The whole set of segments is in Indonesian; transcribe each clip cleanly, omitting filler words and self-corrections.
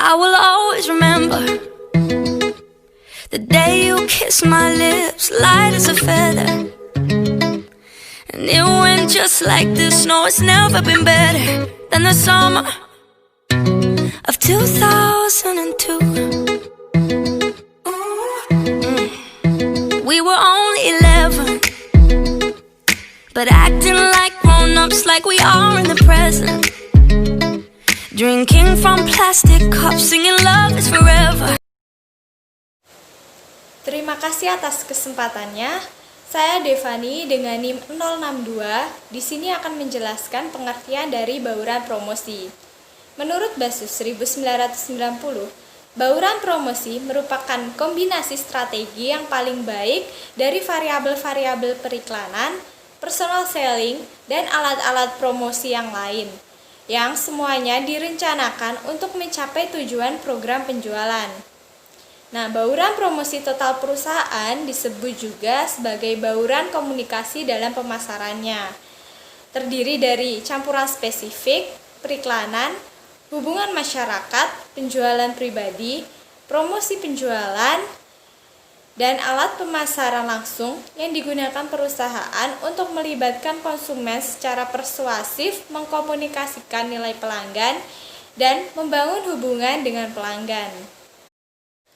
I will always remember the day you kissed my lips, light as a feather. And it went just like this. No, it's never been better than the summer of 2002. We were only 11, but acting like grown-ups, like we are in the present. Drinking from plastic cups, singing love is forever. Terima kasih atas kesempatannya. Saya Devani dengan NIM 062. Di sini akan menjelaskan pengertian dari bauran promosi. Menurut Basus 1990, bauran promosi merupakan kombinasi strategi yang paling baik dari variabel-variabel periklanan, personal selling, dan alat-alat promosi yang lain, yang semuanya direncanakan untuk mencapai tujuan program penjualan. Nah, bauran promosi total perusahaan disebut juga sebagai bauran komunikasi dalam pemasarannya. Terdiri dari campuran spesifik, periklanan, hubungan masyarakat, penjualan pribadi, promosi penjualan, dan alat pemasaran langsung yang digunakan perusahaan untuk melibatkan konsumen secara persuasif, mengkomunikasikan nilai pelanggan, dan membangun hubungan dengan pelanggan.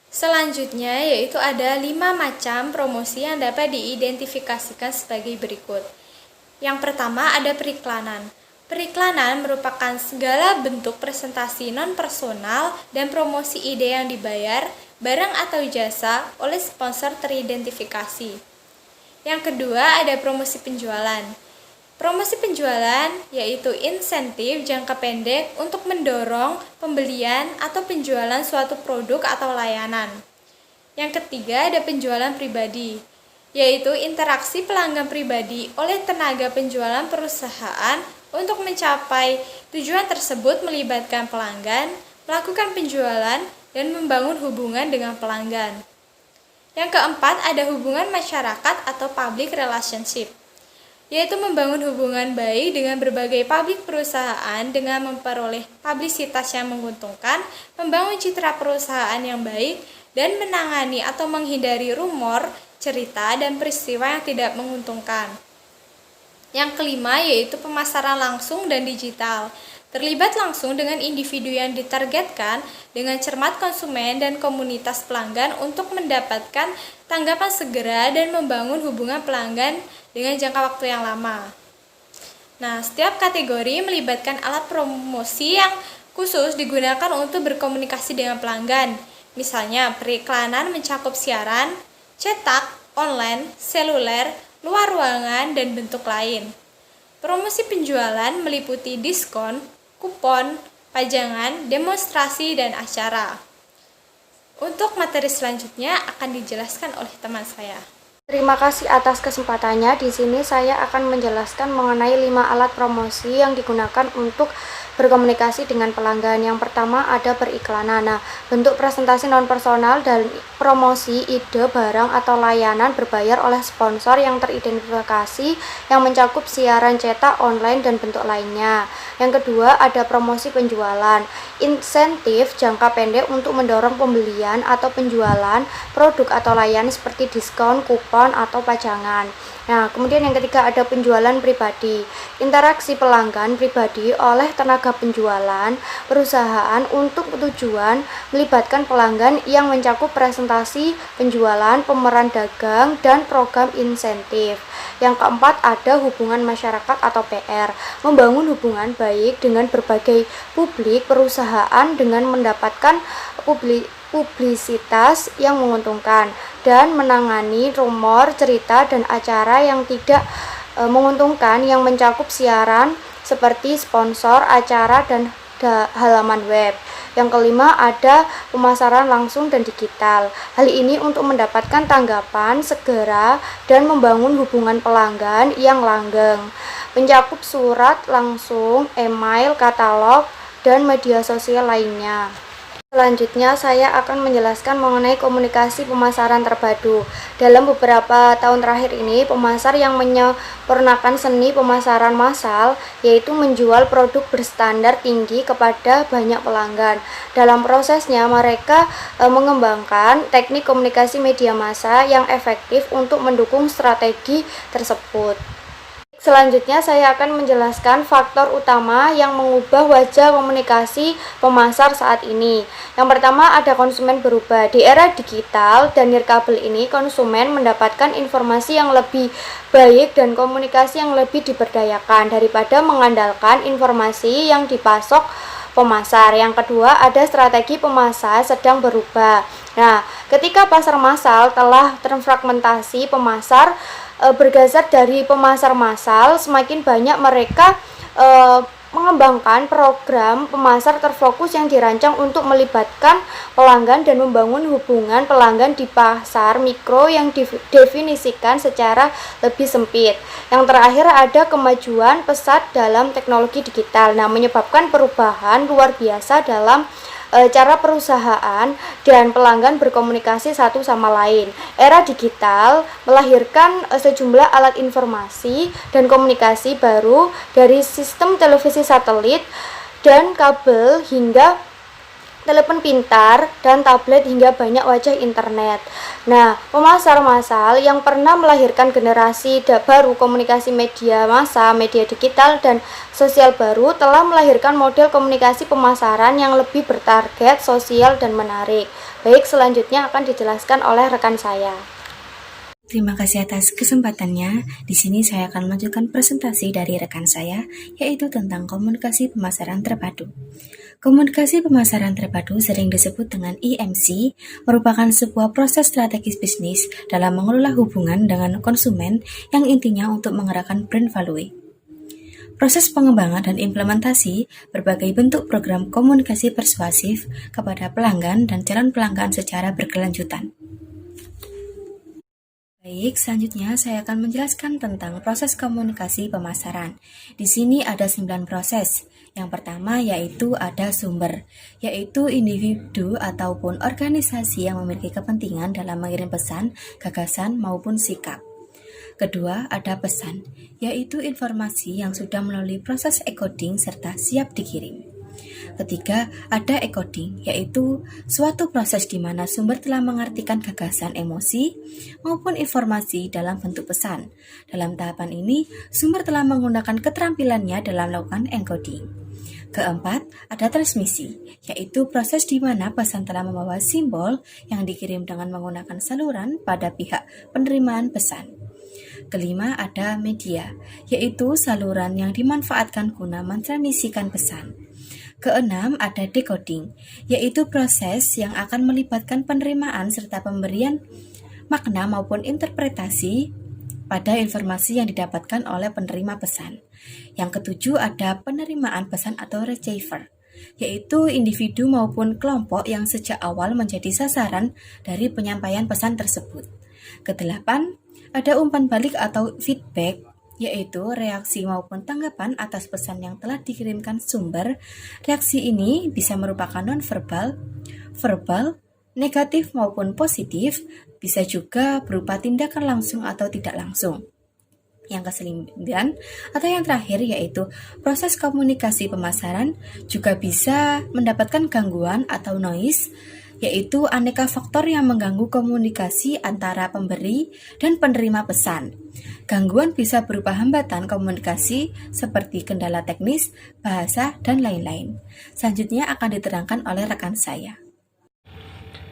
Selanjutnya yaitu ada 5 macam promosi yang dapat diidentifikasikan sebagai berikut. Yang pertama ada periklanan. Periklanan merupakan segala bentuk presentasi non-personal dan promosi ide yang dibayar, barang atau jasa oleh sponsor teridentifikasi. Yang kedua ada promosi penjualan. Promosi penjualan yaitu insentif jangka pendek untuk mendorong pembelian atau penjualan suatu produk atau layanan. Yang ketiga ada penjualan pribadi, yaitu interaksi pelanggan pribadi oleh tenaga penjualan perusahaan untuk mencapai tujuan tersebut melibatkan pelanggan, melakukan penjualan, dan membangun hubungan dengan pelanggan. Yang keempat ada hubungan masyarakat atau public relationship, yaitu membangun hubungan baik dengan berbagai publik perusahaan dengan memperoleh publisitas yang menguntungkan, membangun citra perusahaan yang baik, dan menangani atau menghindari rumor, cerita, dan peristiwa yang tidak menguntungkan. Yang kelima yaitu pemasaran langsung dan digital. Terlibat langsung dengan individu yang ditargetkan dengan cermat konsumen dan komunitas pelanggan untuk mendapatkan tanggapan segera dan membangun hubungan pelanggan dengan jangka waktu yang lama. Nah, setiap kategori melibatkan alat promosi yang khusus digunakan untuk berkomunikasi dengan pelanggan. Misalnya, periklanan mencakup siaran, cetak, online, seluler, luar ruangan, dan bentuk lain. Promosi penjualan meliputi diskon, kupon, pajangan, demonstrasi, dan acara. Untuk materi selanjutnya akan dijelaskan oleh teman saya. Terima kasih atas kesempatannya. Di sini saya akan menjelaskan mengenai 5 alat promosi yang digunakan untuk berkomunikasi dengan pelanggan. Yang pertama ada periklanan. Nah, bentuk presentasi non-personal dan promosi ide, barang, atau layanan berbayar oleh sponsor yang teridentifikasi yang mencakup siaran cetak, online, dan bentuk lainnya. Yang kedua ada promosi penjualan. Insentif jangka pendek untuk mendorong pembelian atau penjualan produk atau layanan seperti diskon, kupon, atau pajangan. Nah, kemudian yang ketiga ada penjualan pribadi. Interaksi pelanggan pribadi oleh tenaga penjualan perusahaan untuk tujuan melibatkan pelanggan yang mencakup presentasi penjualan, pemeran dagang, dan program insentif. Yang keempat ada hubungan masyarakat atau PR. Membangun hubungan baik dengan berbagai publik perusahaan dengan mendapatkan publisitas yang menguntungkan dan menangani rumor, cerita, dan acara yang tidak menguntungkan yang mencakup siaran seperti sponsor, acara, dan halaman web. Yang kelima ada pemasaran langsung dan digital. Hal ini untuk mendapatkan tanggapan segera dan membangun hubungan pelanggan yang langgeng. Mencakup surat langsung, email, katalog, dan media sosial lainnya. Selanjutnya, saya akan menjelaskan mengenai komunikasi pemasaran terpadu. Dalam beberapa tahun terakhir ini, pemasar yang menyempurnakan seni pemasaran massal, yaitu menjual produk berstandar tinggi kepada banyak pelanggan. Dalam prosesnya, mereka mengembangkan teknik komunikasi media massa yang efektif untuk mendukung strategi tersebut. Selanjutnya saya akan menjelaskan faktor utama yang mengubah wajah komunikasi pemasar saat ini. Yang pertama ada konsumen berubah. Di era digital dan nirkabel ini, konsumen mendapatkan informasi yang lebih baik dan komunikasi yang lebih diberdayakan daripada mengandalkan informasi yang dipasok pemasar. Yang kedua ada strategi pemasar sedang berubah. Nah, ketika pasar massal telah terfragmentasi, pemasar bergeser dari pemasar massal, semakin banyak mereka mengembangkan program pemasar terfokus yang dirancang untuk melibatkan pelanggan dan membangun hubungan pelanggan di pasar mikro yang didefinisikan secara lebih sempit. Yang terakhir ada kemajuan pesat dalam teknologi digital. Nah, menyebabkan perubahan luar biasa dalam cara perusahaan dan pelanggan berkomunikasi satu sama lain. Era digital melahirkan sejumlah alat informasi dan komunikasi baru, dari sistem televisi satelit dan kabel hingga telepon pintar dan tablet hingga banyak wajah internet. Nah, pemasar massal yang pernah melahirkan generasi baru komunikasi media massa, media digital dan sosial baru telah melahirkan model komunikasi pemasaran yang lebih bertarget sosial dan menarik. Baik, selanjutnya akan dijelaskan oleh rekan saya. Terima kasih atas kesempatannya. Di sini saya akan melanjutkan presentasi dari rekan saya, yaitu tentang komunikasi pemasaran terpadu. Komunikasi pemasaran terpadu sering disebut dengan EMC, merupakan sebuah proses strategis bisnis dalam mengelola hubungan dengan konsumen yang intinya untuk menggerakkan brand value. Proses pengembangan dan implementasi berbagai bentuk program komunikasi persuasif kepada pelanggan dan calon pelanggan secara berkelanjutan. Baik, selanjutnya saya akan menjelaskan tentang proses komunikasi pemasaran. Di sini ada 9 proses. Yang pertama yaitu ada sumber, yaitu individu ataupun organisasi yang memiliki kepentingan dalam mengirim pesan, gagasan maupun sikap. Kedua, ada pesan, yaitu informasi yang sudah melalui proses encoding serta siap dikirim. Ketiga, ada encoding, yaitu suatu proses di mana sumber telah mengartikan gagasan, emosi, maupun informasi dalam bentuk pesan. Dalam tahapan ini, sumber telah menggunakan keterampilannya dalam melakukan encoding. Keempat, ada transmisi, yaitu proses di mana pesan telah membawa simbol yang dikirim dengan menggunakan saluran pada pihak penerimaan pesan. Kelima, ada media, yaitu saluran yang dimanfaatkan guna mentransmisikan pesan. Keenam, ada decoding, yaitu proses yang akan melibatkan penerimaan serta pemberian makna maupun interpretasi pada informasi yang didapatkan oleh penerima pesan. Yang ketujuh, ada penerimaan pesan atau receiver, yaitu individu maupun kelompok yang sejak awal menjadi sasaran dari penyampaian pesan tersebut. Kedelapan, ada umpan balik atau feedback, yaitu reaksi maupun tanggapan atas pesan yang telah dikirimkan sumber. Reaksi ini bisa merupakan non-verbal, verbal, negatif maupun positif, bisa juga berupa tindakan langsung atau tidak langsung. Yang kesembilan atau yang terakhir yaitu proses komunikasi pemasaran juga bisa mendapatkan gangguan atau noise, yaitu aneka faktor yang mengganggu komunikasi antara pemberi dan penerima pesan. Gangguan bisa berupa hambatan komunikasi seperti kendala teknis, bahasa, dan lain-lain. Selanjutnya akan diterangkan oleh rekan saya.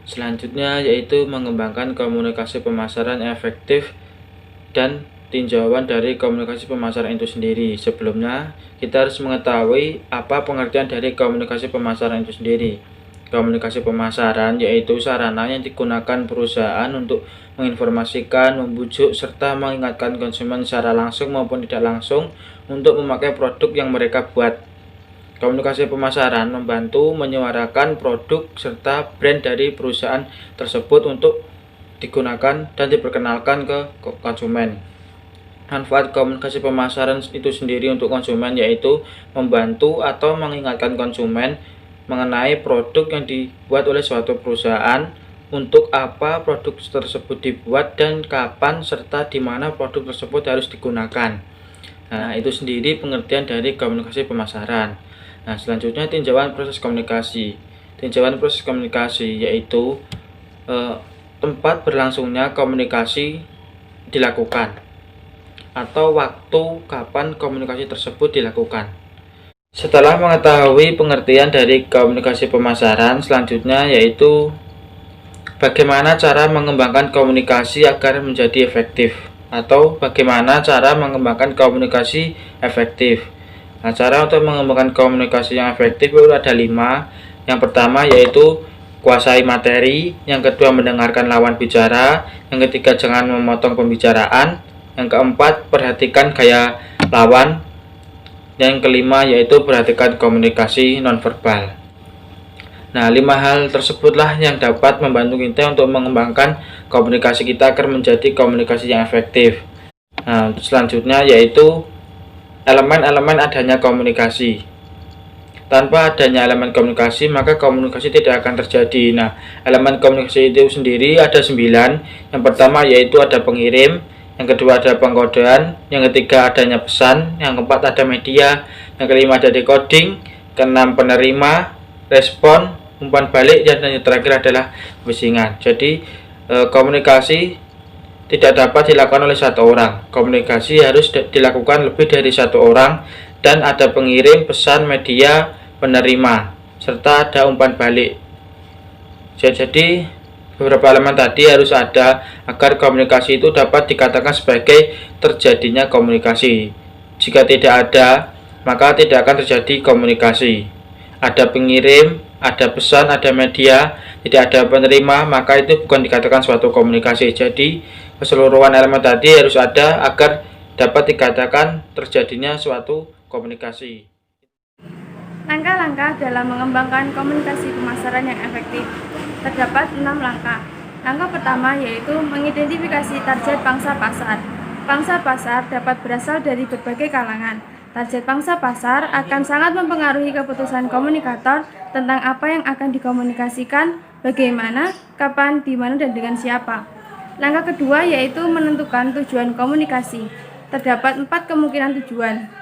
Selanjutnya yaitu mengembangkan komunikasi pemasaran efektif dan tinjauan dari komunikasi pemasaran itu sendiri. Sebelumnya, kita harus mengetahui apa pengertian dari komunikasi pemasaran itu sendiri. Komunikasi pemasaran yaitu sarana yang digunakan perusahaan untuk menginformasikan, membujuk, serta mengingatkan konsumen secara langsung maupun tidak langsung untuk memakai produk yang mereka buat. Komunikasi pemasaran membantu menyuarakan produk serta brand dari perusahaan tersebut untuk digunakan dan diperkenalkan ke konsumen. Manfaat komunikasi pemasaran itu sendiri untuk konsumen yaitu membantu atau mengingatkan konsumen mengenai produk yang dibuat oleh suatu perusahaan, untuk apa produk tersebut dibuat dan kapan serta di mana produk tersebut harus digunakan. Nah, itu sendiri pengertian dari komunikasi pemasaran. Nah, selanjutnya tinjauan proses komunikasi. Tinjauan proses komunikasi yaitu tempat berlangsungnya komunikasi dilakukan atau waktu kapan komunikasi tersebut dilakukan. Setelah mengetahui pengertian dari komunikasi pemasaran, selanjutnya yaitu bagaimana cara mengembangkan komunikasi agar menjadi efektif, atau bagaimana cara mengembangkan komunikasi efektif. Nah, cara untuk mengembangkan komunikasi yang efektif itu ada 5. Yang pertama yaitu kuasai materi, yang kedua mendengarkan lawan bicara, yang ketiga jangan memotong pembicaraan, yang keempat perhatikan gaya lawan, yang kelima yaitu perhatikan komunikasi nonverbal. Nah, 5 hal tersebutlah yang dapat membantu kita untuk mengembangkan komunikasi kita agar menjadi komunikasi yang efektif. Nah, selanjutnya yaitu elemen-elemen adanya komunikasi. Tanpa adanya elemen komunikasi, maka komunikasi tidak akan terjadi. Nah, elemen komunikasi itu sendiri ada 9. Yang pertama yaitu ada pengirim, yang kedua ada pengkodean, yang ketiga adanya pesan, yang keempat ada media, yang kelima ada decoding, keenam penerima, respon, umpan balik, dan yang terakhir adalah bisingan. Jadi komunikasi tidak dapat dilakukan oleh satu orang. Komunikasi harus dilakukan lebih dari satu orang, dan ada pengirim, pesan, media, penerima, serta ada umpan balik. Jadi beberapa elemen tadi harus ada agar komunikasi itu dapat dikatakan sebagai terjadinya komunikasi. Jika tidak ada, maka tidak akan terjadi komunikasi. Ada pengirim, ada pesan, ada media, tidak ada penerima, maka itu bukan dikatakan suatu komunikasi. Jadi keseluruhan elemen tadi harus ada agar dapat dikatakan terjadinya suatu komunikasi. Langkah-langkah dalam mengembangkan komunikasi pemasaran yang efektif. Terdapat 6 langkah. Langkah pertama yaitu mengidentifikasi target pangsa pasar. Pangsa pasar dapat berasal dari berbagai kalangan. Target pangsa pasar akan sangat mempengaruhi keputusan komunikator tentang apa yang akan dikomunikasikan, bagaimana, kapan, di mana, dan dengan siapa. Langkah kedua yaitu menentukan tujuan komunikasi. Terdapat 4 kemungkinan tujuan.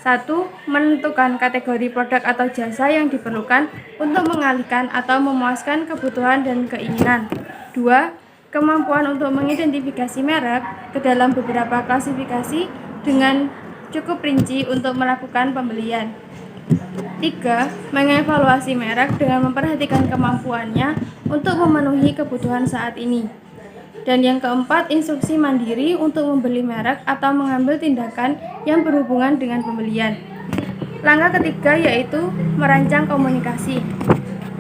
1. Menentukan kategori produk atau jasa yang diperlukan untuk mengalihkan atau memuaskan kebutuhan dan keinginan. 2. Kemampuan untuk mengidentifikasi merek ke dalam beberapa klasifikasi dengan cukup rinci untuk melakukan pembelian. 3. Mengevaluasi merek dengan memperhatikan kemampuannya untuk memenuhi kebutuhan saat ini. Dan yang keempat, instruksi mandiri untuk membeli merek atau mengambil tindakan yang berhubungan dengan pembelian. Langkah ketiga yaitu merancang komunikasi.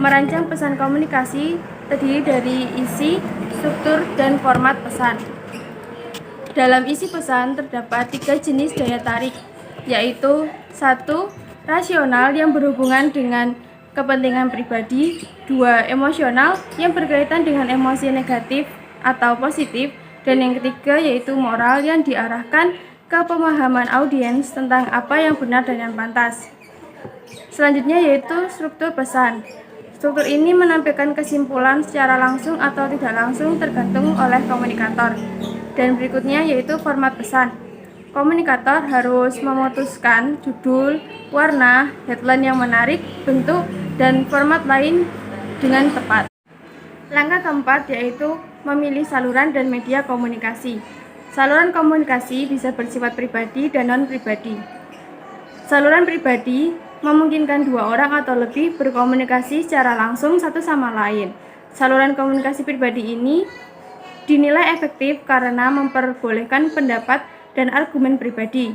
Merancang pesan komunikasi terdiri dari isi, struktur, dan format pesan. Dalam isi pesan terdapat 3 jenis daya tarik, yaitu 1. Rasional yang berhubungan dengan kepentingan pribadi. 2. Emosional yang berkaitan dengan emosi negatif atau positif, dan yang ketiga yaitu moral yang diarahkan ke pemahaman audiens tentang apa yang benar dan yang pantas. Selanjutnya yaitu struktur pesan. Struktur ini menampilkan kesimpulan secara langsung atau tidak langsung tergantung oleh komunikator. Dan berikutnya yaitu format pesan. Komunikator harus memutuskan judul, warna, headline yang menarik, bentuk, dan format lain dengan tepat. Langkah keempat yaitu memilih saluran dan media komunikasi. Saluran komunikasi bisa bersifat pribadi dan non-pribadi. Saluran pribadi memungkinkan 2 orang atau lebih berkomunikasi secara langsung satu sama lain. Saluran komunikasi pribadi ini dinilai efektif karena memperbolehkan pendapat dan argumen pribadi.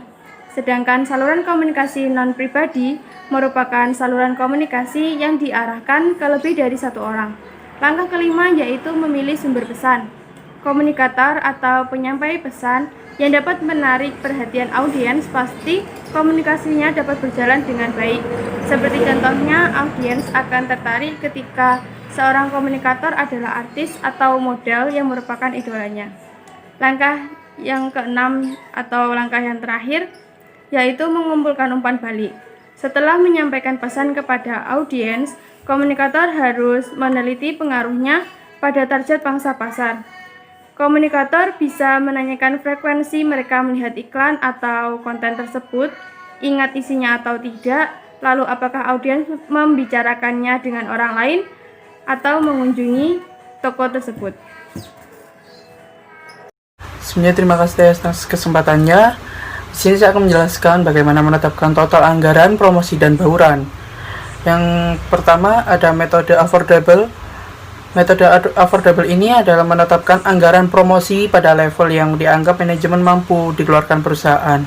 Sedangkan saluran komunikasi non-pribadi merupakan saluran komunikasi yang diarahkan ke lebih dari 1 orang. Langkah kelima yaitu memilih sumber pesan. Komunikator atau penyampai pesan yang dapat menarik perhatian audiens pasti komunikasinya dapat berjalan dengan baik. Seperti contohnya, audiens akan tertarik ketika seorang komunikator adalah artis atau model yang merupakan idolanya. Langkah yang keenam atau langkah yang terakhir yaitu mengumpulkan umpan balik. Setelah menyampaikan pesan kepada audiens, Komunikator harus meneliti pengaruhnya pada target pangsa pasar. Komunikator bisa menanyakan frekuensi mereka melihat iklan atau konten tersebut, ingat isinya atau tidak, lalu apakah audiens membicarakannya dengan orang lain atau mengunjungi toko tersebut. Sebenarnya terima kasih atas kesempatannya. Di sini saya akan menjelaskan bagaimana menetapkan total anggaran promosi dan bauran. Yang pertama ada metode affordable. Metode affordable ini adalah menetapkan anggaran promosi pada level yang dianggap manajemen mampu dikeluarkan perusahaan.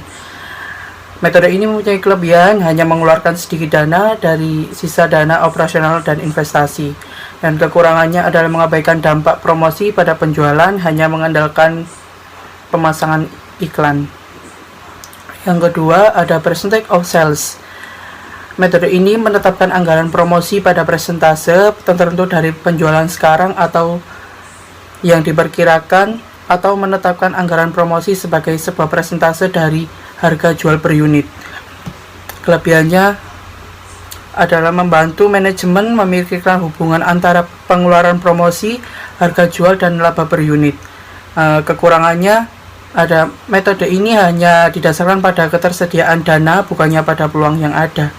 Metode ini mempunyai kelebihan hanya mengeluarkan sedikit dana dari sisa dana operasional dan investasi. Dan kekurangannya adalah mengabaikan dampak promosi pada penjualan hanya mengandalkan pemasangan iklan. Yang kedua ada percentage of sales. Metode ini menetapkan anggaran promosi pada persentase tertentu dari penjualan sekarang atau yang diperkirakan, atau menetapkan anggaran promosi sebagai sebuah persentase dari harga jual per unit. Kelebihannya adalah membantu manajemen memikirkan hubungan antara pengeluaran promosi, harga jual, dan laba per unit. Kekurangannya ada metode ini hanya didasarkan pada ketersediaan dana, bukannya pada peluang yang ada.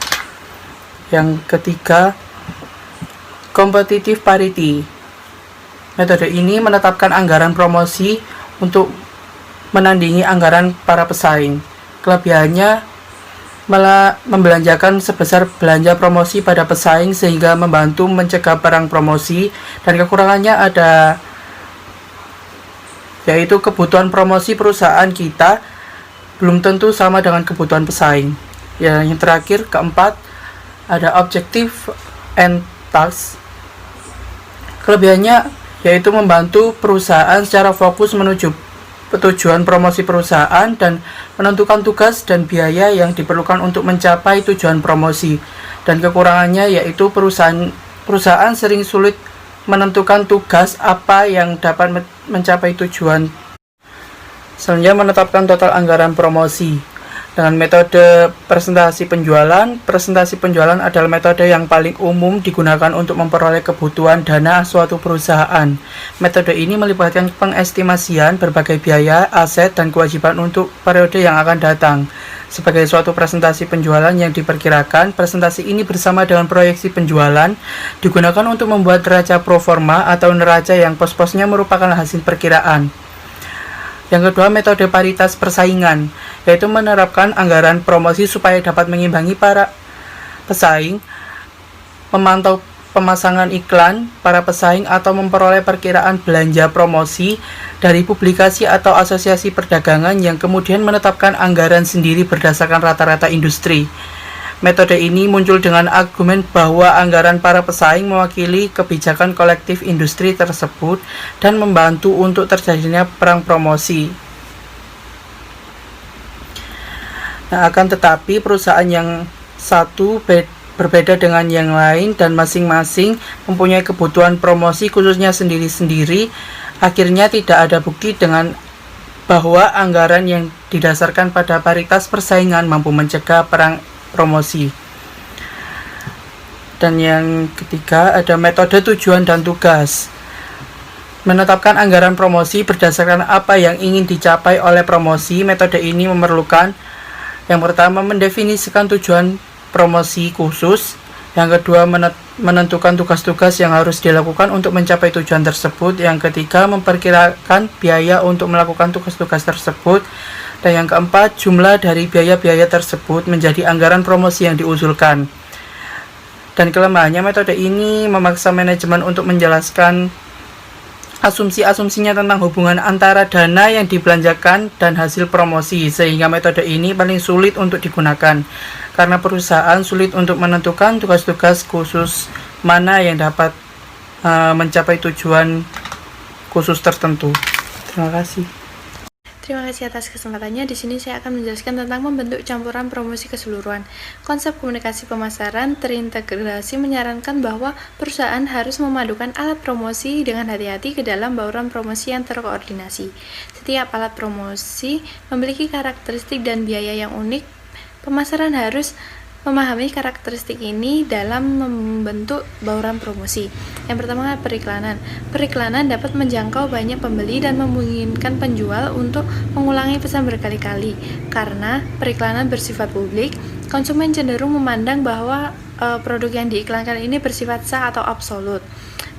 Yang ketiga, competitive parity. Metode ini menetapkan anggaran promosi untuk menandingi anggaran para pesaing. Kelebihannya malah membelanjakan sebesar belanja promosi pada pesaing sehingga membantu mencegah perang promosi, dan kekurangannya ada yaitu kebutuhan promosi perusahaan kita belum tentu sama dengan kebutuhan pesaing. Ya, yang terakhir, keempat, ada objective and task. Kelebihannya yaitu membantu perusahaan secara fokus menuju tujuan promosi perusahaan dan menentukan tugas dan biaya yang diperlukan untuk mencapai tujuan promosi. Dan kekurangannya yaitu perusahaan sering sulit menentukan tugas apa yang dapat mencapai tujuan. Selanjutnya menetapkan total anggaran promosi. Dengan metode presentasi penjualan. Presentasi penjualan adalah metode yang paling umum digunakan untuk memperoleh kebutuhan dana suatu perusahaan. Metode ini melibatkan pengestimasian berbagai biaya, aset, dan kewajiban untuk periode yang akan datang. Sebagai suatu presentasi penjualan yang diperkirakan, presentasi ini bersama dengan proyeksi penjualan digunakan untuk membuat neraca pro forma atau neraca yang pos-posnya merupakan hasil perkiraan. Yang kedua, metode paritas persaingan, yaitu menerapkan anggaran promosi supaya dapat mengimbangi para pesaing, memantau pemasangan iklan para pesaing, atau memperoleh perkiraan belanja promosi dari publikasi atau asosiasi perdagangan yang kemudian menetapkan anggaran sendiri berdasarkan rata-rata industri. Metode ini muncul dengan argumen bahwa anggaran para pesaing mewakili kebijakan kolektif industri tersebut dan membantu untuk terjadinya perang promosi. Nah, akan tetapi perusahaan yang satu berbeda dengan yang lain dan masing-masing mempunyai kebutuhan promosi khususnya sendiri-sendiri. Akhirnya tidak ada bukti dengan bahwa anggaran yang didasarkan pada paritas persaingan mampu mencegah perang promosi. Dan yang ketiga ada metode tujuan dan tugas. Menetapkan anggaran promosi berdasarkan apa yang ingin dicapai oleh promosi. Metode ini memerlukan yang pertama mendefinisikan tujuan promosi khusus, yang kedua menentukan tugas-tugas yang harus dilakukan untuk mencapai tujuan tersebut, yang ketiga memperkirakan biaya untuk melakukan tugas-tugas tersebut, dan yang keempat jumlah dari biaya-biaya tersebut menjadi anggaran promosi yang diusulkan. Dan kelemahannya metode ini memaksa manajemen untuk menjelaskan asumsi-asumsinya tentang hubungan antara dana yang dibelanjakan dan hasil promosi, sehingga metode ini paling sulit untuk digunakan karena perusahaan sulit untuk menentukan tugas-tugas khusus mana yang dapat mencapai tujuan khusus tertentu. Terima kasih. Terima kasih atas kesempatannya. Di sini saya akan menjelaskan tentang membentuk campuran promosi keseluruhan. Konsep komunikasi pemasaran terintegrasi menyarankan bahwa perusahaan harus memadukan alat promosi dengan hati-hati ke dalam bauran promosi yang terkoordinasi. Setiap alat promosi memiliki karakteristik dan biaya yang unik. Pemasaran harus memahami karakteristik ini dalam membentuk bauran promosi. Yang pertama, periklanan. Periklanan dapat menjangkau banyak pembeli dan memungkinkan penjual untuk mengulangi pesan berkali-kali. Karena periklanan bersifat publik, konsumen cenderung memandang bahwa produk yang diiklankan ini bersifat sah atau absolut.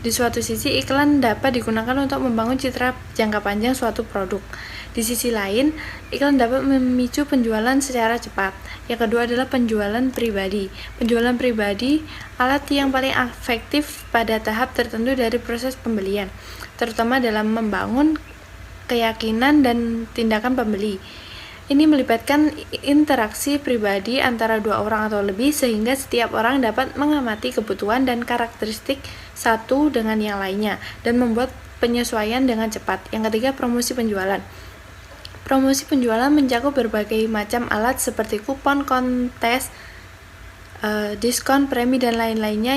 Di suatu sisi, iklan dapat digunakan untuk membangun citra jangka panjang suatu produk. Di sisi lain, iklan dapat memicu penjualan secara cepat. Yang kedua adalah penjualan pribadi. Penjualan pribadi alat yang paling efektif pada tahap tertentu dari proses pembelian, terutama dalam membangun keyakinan dan tindakan pembeli. Ini melibatkan interaksi pribadi antara dua orang atau lebih, sehingga setiap orang dapat mengamati kebutuhan dan karakteristik satu dengan yang lainnya dan membuat penyesuaian dengan cepat. Yang ketiga, promosi penjualan. Promosi penjualan mencakup berbagai macam alat seperti kupon, kontes, diskon, premi, dan lain-lainnya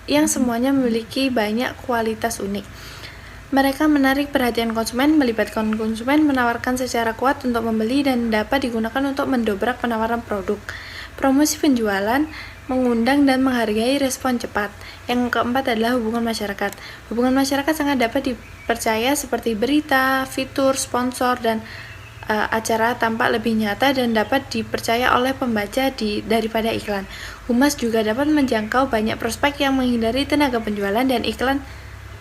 yang semuanya memiliki banyak kualitas unik. Mereka menarik perhatian konsumen, melibatkan konsumen, menawarkan secara kuat untuk membeli, dan dapat digunakan untuk mendobrak penawaran produk. Promosi penjualan mengundang dan menghargai respon cepat. Yang keempat adalah hubungan masyarakat. Hubungan masyarakat sangat dapat dipercaya seperti berita, fitur, sponsor, dan acara tampak lebih nyata dan dapat dipercaya oleh pembaca daripada iklan. Humas juga dapat menjangkau banyak prospek yang menghindari tenaga penjualan dan iklan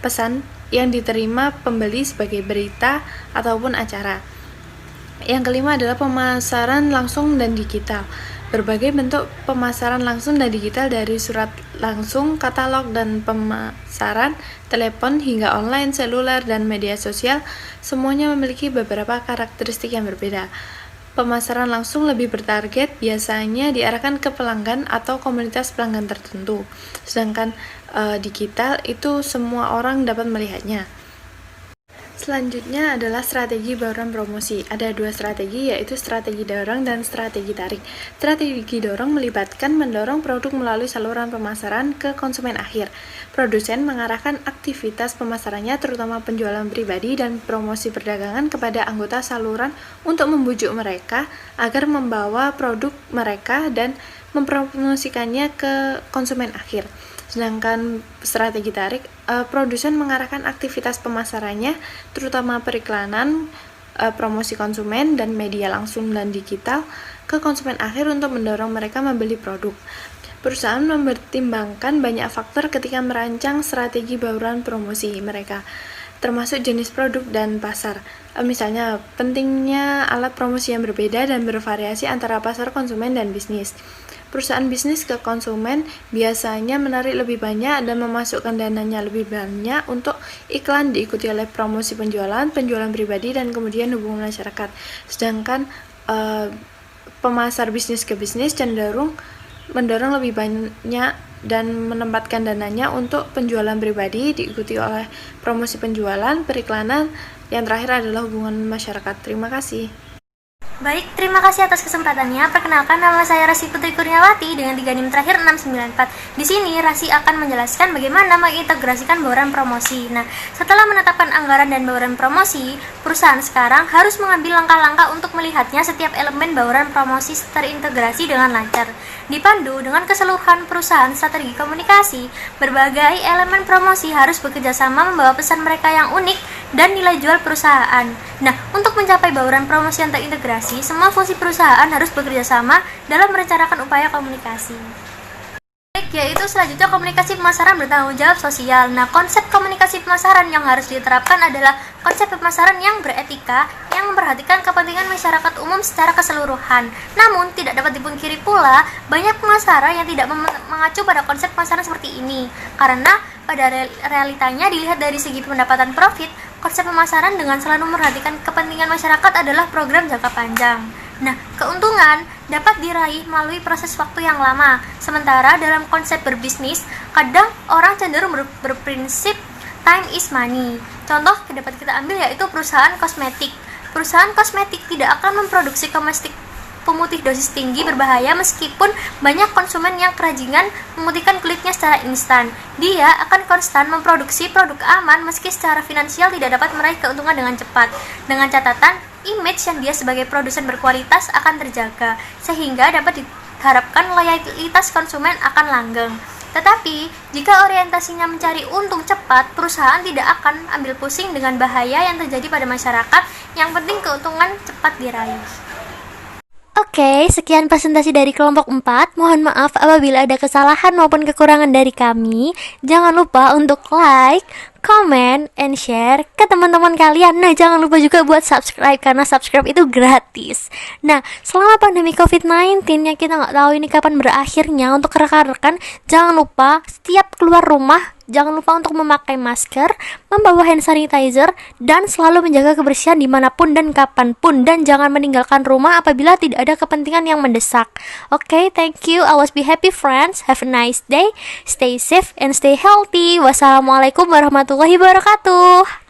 pesan yang diterima pembeli sebagai berita ataupun acara. Yang kelima adalah pemasaran langsung dan digital. Berbagai bentuk pemasaran langsung dan digital, dari surat langsung, katalog, dan pemasaran, telepon, hingga online, seluler, dan media sosial, semuanya memiliki beberapa karakteristik yang berbeda. Pemasaran langsung lebih bertarget, biasanya diarahkan ke pelanggan atau komunitas pelanggan tertentu, sedangkan digital itu semua orang dapat melihatnya. Selanjutnya adalah strategi bauran promosi. Ada dua strategi, yaitu strategi dorong dan strategi tarik. Strategi dorong melibatkan mendorong produk melalui saluran pemasaran ke konsumen akhir. Produsen mengarahkan aktivitas pemasarannya, terutama penjualan pribadi dan promosi perdagangan, kepada anggota saluran untuk membujuk mereka agar membawa produk mereka dan mempromosikannya ke konsumen akhir. Sedangkan strategi tarik, produsen mengarahkan aktivitas pemasarannya, terutama periklanan, promosi konsumen, dan media langsung dan digital, ke konsumen akhir untuk mendorong mereka membeli produk. Perusahaan mempertimbangkan banyak faktor ketika merancang strategi bauran promosi mereka, termasuk jenis produk dan pasar. Misalnya, pentingnya alat promosi yang berbeda dan bervariasi antara pasar konsumen dan bisnis. Perusahaan bisnis ke konsumen biasanya menarik lebih banyak dan memasukkan dananya lebih banyak untuk iklan, diikuti oleh promosi penjualan pribadi, dan kemudian hubungan masyarakat. Sedangkan pemasar bisnis ke bisnis cenderung mendorong lebih banyak dan menempatkan dananya untuk penjualan pribadi, diikuti oleh promosi penjualan, periklanan. Yang terakhir adalah hubungan masyarakat. Terima kasih. Baik, terima kasih atas kesempatannya. Perkenalkan, nama saya Rasi Putri Kurniawati dengan 3 NIM terakhir 694. Di sini Rasi akan menjelaskan bagaimana mengintegrasikan bauran promosi. Nah, setelah menetapkan anggaran dan bauran promosi, perusahaan sekarang harus mengambil langkah-langkah untuk melihatnya setiap elemen bauran promosi terintegrasi dengan lancar. Dipandu dengan keseluruhan perusahaan strategi komunikasi, berbagai elemen promosi harus bekerjasama membawa pesan mereka yang unik dan nilai jual perusahaan. Nah, untuk mencapai bauran promosi yang terintegrasi, semua fungsi perusahaan harus bekerja sama dalam merencanakan upaya komunikasi. Yaitu selanjutnya komunikasi pemasaran bertanggung jawab sosial. Nah, konsep komunikasi pemasaran yang harus diterapkan adalah konsep pemasaran yang beretika, yang memperhatikan kepentingan masyarakat umum secara keseluruhan. Namun, tidak dapat dipungkiri pula, banyak pemasaran yang tidak mengacu pada konsep pemasaran seperti ini. Karena pada realitanya dilihat dari segi pendapatan profit, konsep pemasaran dengan selalu memperhatikan kepentingan masyarakat adalah program jangka panjang. Nah, keuntungan dapat diraih melalui proses waktu yang lama. Sementara dalam konsep berbisnis, kadang orang cenderung berprinsip time is money. Contoh yang dapat kita ambil yaitu perusahaan kosmetik. Perusahaan kosmetik tidak akan memproduksi kosmetik pemutih dosis tinggi berbahaya meskipun banyak konsumen yang kerajingan memutihkan kulitnya secara instan. Dia akan konstan memproduksi produk aman meski secara finansial tidak dapat meraih keuntungan dengan cepat. Dengan catatan, image yang dia sebagai produsen berkualitas akan terjaga, sehingga dapat diharapkan loyalitas konsumen akan langgeng. Tetapi, jika orientasinya mencari untung cepat, perusahaan tidak akan ambil pusing dengan bahaya yang terjadi pada masyarakat. Yang penting keuntungan cepat diraih. Oke, sekian presentasi dari kelompok 4. Mohon maaf apabila ada kesalahan maupun kekurangan dari kami. Jangan lupa untuk like, comment, and share ke teman-teman kalian. Nah, jangan lupa juga buat subscribe, karena subscribe itu gratis. Nah, selama pandemi COVID-19 yang kita nggak tahu ini kapan berakhirnya, untuk rekan-rekan jangan lupa setiap keluar rumah jangan lupa untuk memakai masker, membawa hand sanitizer, dan selalu menjaga kebersihan dimanapun dan kapanpun. Dan jangan meninggalkan rumah apabila tidak ada kepentingan yang mendesak. Oke, thank you. Always be happy, friends. Have a nice day. Stay safe and stay healthy. Wassalamualaikum warahmatullahi wabarakatuh.